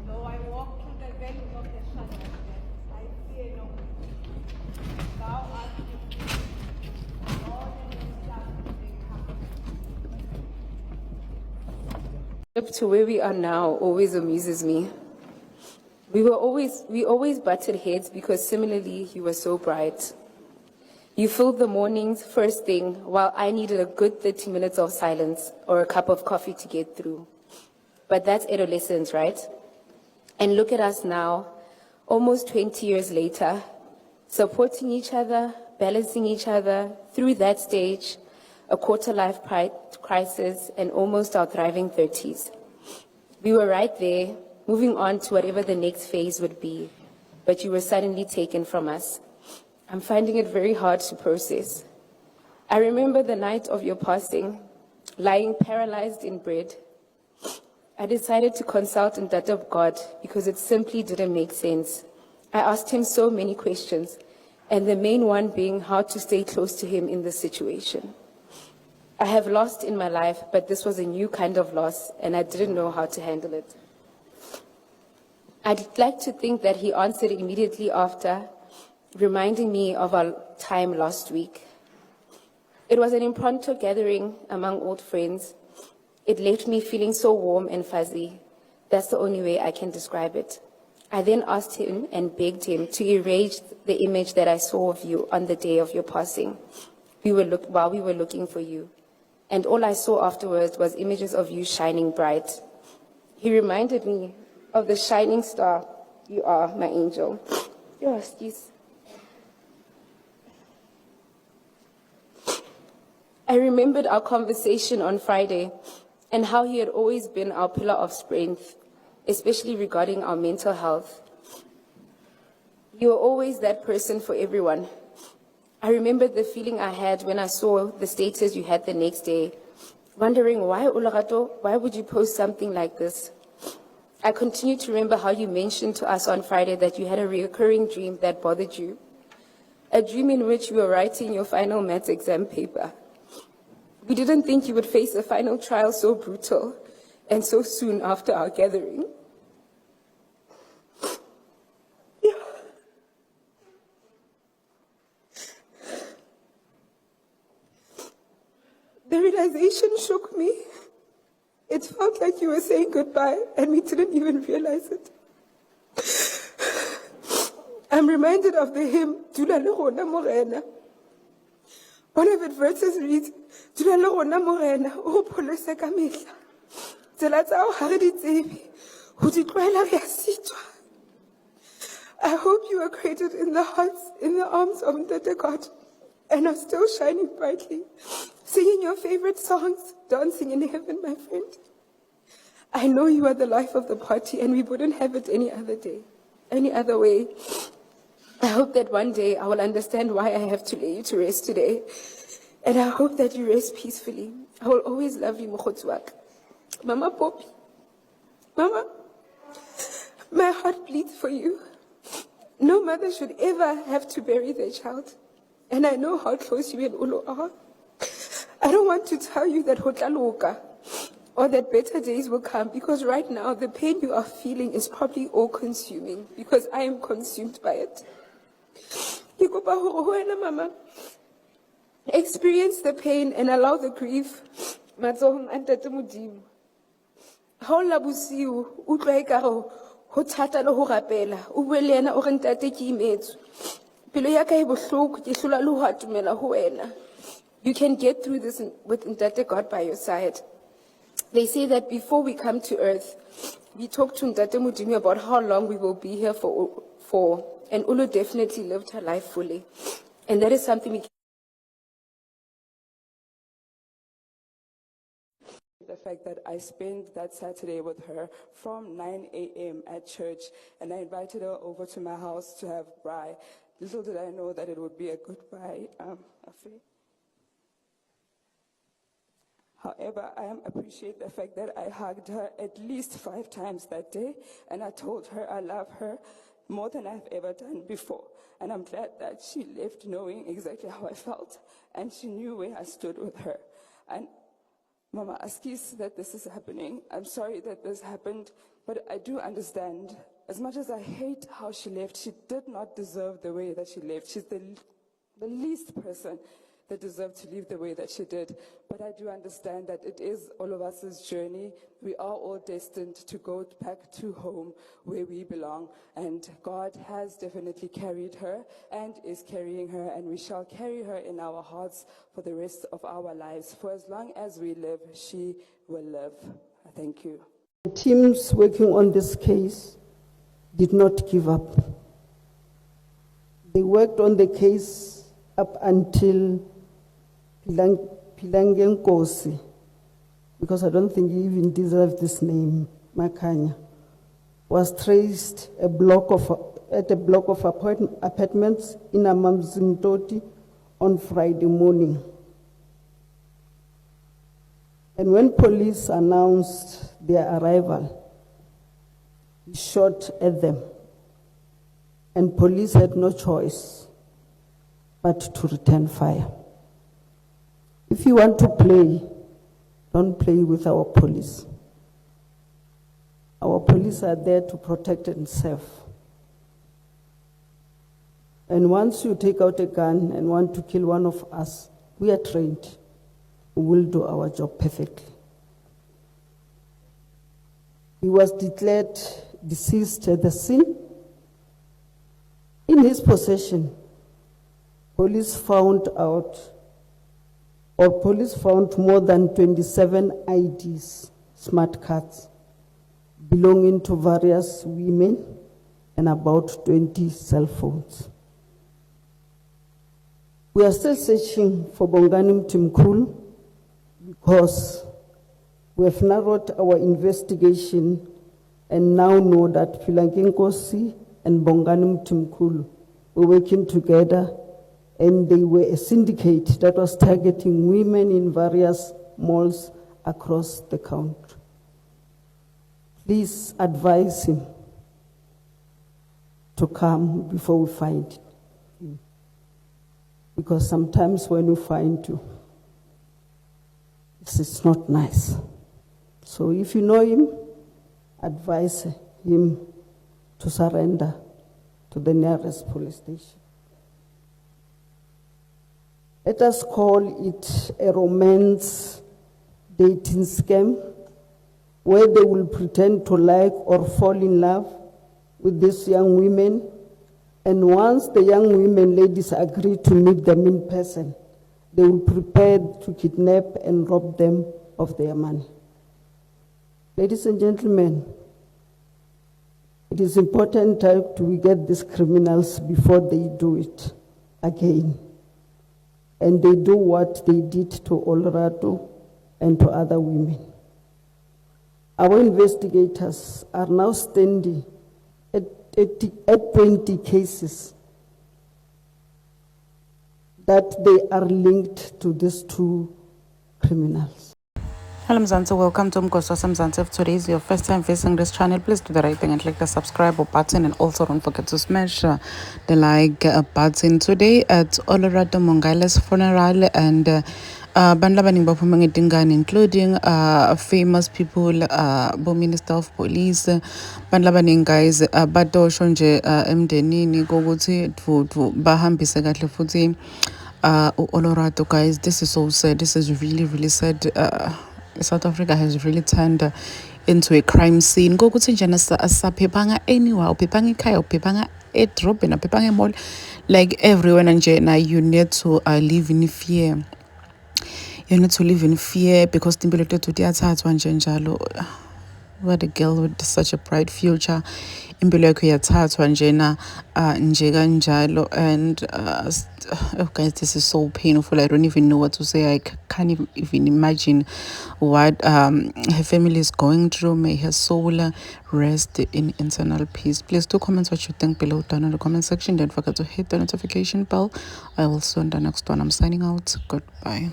Though I walk through the valley of the shadow of death, I fear no evil. Thou art with me. Lord and your staff, they come. Up to where we are now always amuses me. We always butted heads because similarly you were so bright. You filled the mornings first thing while I needed a good 30 minutes of silence or a cup of coffee to get through. But that's adolescence, right? And look at us now, almost 20 years later, supporting each other, balancing each other through that stage, a quarter-life crisis, and almost our thriving 30s. We were right there, moving on to whatever the next phase would be, but you were suddenly taken from us. I'm finding it very hard to process. I remember the night of your passing, lying paralyzed in bed. I decided to consult in that of God because it simply didn't make sense. I asked him so many questions, and the main one being how to stay close to him in this situation. I have lost in my life, but this was a new kind of loss, and I didn't know how to handle it. I'd like to think that he answered immediately after, reminding me of our time last week. It was an impromptu gathering among old friends. It left me feeling so warm and fuzzy. That's the only way I can describe it. I then asked him and begged him to erase the image that I saw of you on the day of your passing while we were looking for you. And all I saw afterwards was images of you shining bright. He reminded me of the shining star you are, my angel. Yes. I remembered our conversation on Friday and how he had always been our pillar of strength, especially regarding our mental health. You were always that person for everyone. I remembered the feeling I had when I saw the status you had the next day, wondering why, Olorato, why would you post something like this? I continue to remember how you mentioned to us on Friday that you had a recurring dream that bothered you, a dream in which you were writing your final maths exam paper. We didn't think you would face a final trial so brutal and so soon after our gathering. The realization shook me. It felt like you were saying goodbye and we didn't even realize it. I'm reminded of the hymn, Dula le rona morena. One of its verses reads, Dula le rona morena, o pholose ka mehla. Tsela tsa hao ha re di tsebe, ho di tlwaela re a sitwa. I hope you are created in the hearts, in the arms of Ntate God, and are still shining brightly, singing your favorite songs, dancing in heaven, my friend. I know you are the life of the party, and we wouldn't have it any other day, any other way. I hope that one day I will understand why I have to lay you to rest today, and I hope that you rest peacefully. I will always love you, Mokgotsi. Mama Poppy, Mama, my heart bleeds for you. No mother should ever have to bury their child, and I know how close you and Ulo are. I don't want to tell you that hotla or that better days will come, because right now the pain you are feeling is probably all-consuming, because I am consumed by it. Mama, experience the pain and allow the grief. Matsohong a Ntate Modimo. Ha o lla bosiu, o utlwa ekare ho thata le ho rapela, o bue le yena o re ntate ke imetswe. Pelo ya ka e bohloko, ke hlola le ho atumela ho wena. You can get through this with Ntate God by your side. They say that before we come to earth, we talk to Ntate Modimo about how long we will be here for, and Ulu definitely lived her life fully. And that is something we can. The fact that I spent that Saturday with her from 9 a.m. at church, and I invited her over to my house to have braai. Little did I know that it would be a goodbye affair. However, I appreciate the fact that I hugged her at least 5 times that day, and I told her I love her more than I've ever done before. And I'm glad that she left knowing exactly how I felt, and she knew where I stood with her. And Mama Askis, that this is happening. I'm sorry that this happened, but I do understand. As much as I hate how she left, she did not deserve the way that she left. She's the least person that deserved to leave the way that she did. But I do understand that it is all of us' journey. We are all destined to go back to home where we belong. And God has definitely carried her and is carrying her, and we shall carry her in our hearts for the rest of our lives. For as long as we live, she will live. Thank you. The teams working on this case did not give up. They worked on the case up until Pilangenkosi, because I don't think he even deserved this name, Makanya, was traced at a block of apartments in Amamzimtoti on Friday morning. And when police announced their arrival, he shot at them. And police had no choice but to return fire. If you want to play, don't play with our police. Our police are there to protect and serve. And once you take out a gun and want to kill one of us, we are trained. We will do our job perfectly. He was declared deceased at the scene. In his possession, police found more than 27 IDs, smart cards, belonging to various women, and about 20 cell phones. We are still searching for Bongani Mtimkhulu because we have narrowed our investigation and now know that Philangenkosi and Bongani Mtimkhulu were working together, and they were a syndicate that was targeting women in various malls across the country. Please advise him to come before we find him. Because sometimes when we find you, it's not nice. So if you know him, advise him to surrender to the nearest police station. Let us call it a romance dating scam where they will pretend to like or fall in love with these young women. And once the young women, ladies, agree to meet them in person, they will prepare to kidnap and rob them of their money. Ladies and gentlemen, it is important that we get these criminals before they do it again. And they do what they did to Olorato and to other women. Our investigators are now standing at 20 cases that they are linked to these two criminals. Hello Mzansi, welcome to Mkoso Mzansi. If today is your first time visiting this channel, please do the right thing and click the subscribe button, and also don't forget to smash the like button. Today at Olorato Mongale's funeral, and including famous people, Minister of Police, guys, badosho nje emdenini kokuthi bahambise kahle futhi Olorato. Guys, this is so sad. This is really, really sad. South Africa has really turned into a crime scene. Kokuthi njena asaphephanga anywhere, uphephanga ekhaya, uphephanga edrobheni, uphephanga emall, like everywhere njena you need to live in fear. You need to live in fear because timpilo tethu tiyathathwa nje njalo. What a girl with such a bright future. Impilo yakho iyathathwa njena nje kanjalo. And oh guys, this is so painful. I don't even know what to say. I can't even imagine what her family is going through. May her soul rest in eternal peace. Please do comment what you think below down in the comment section. Don't forget to hit the notification bell. I will see you on the next one. I'm signing out. Goodbye.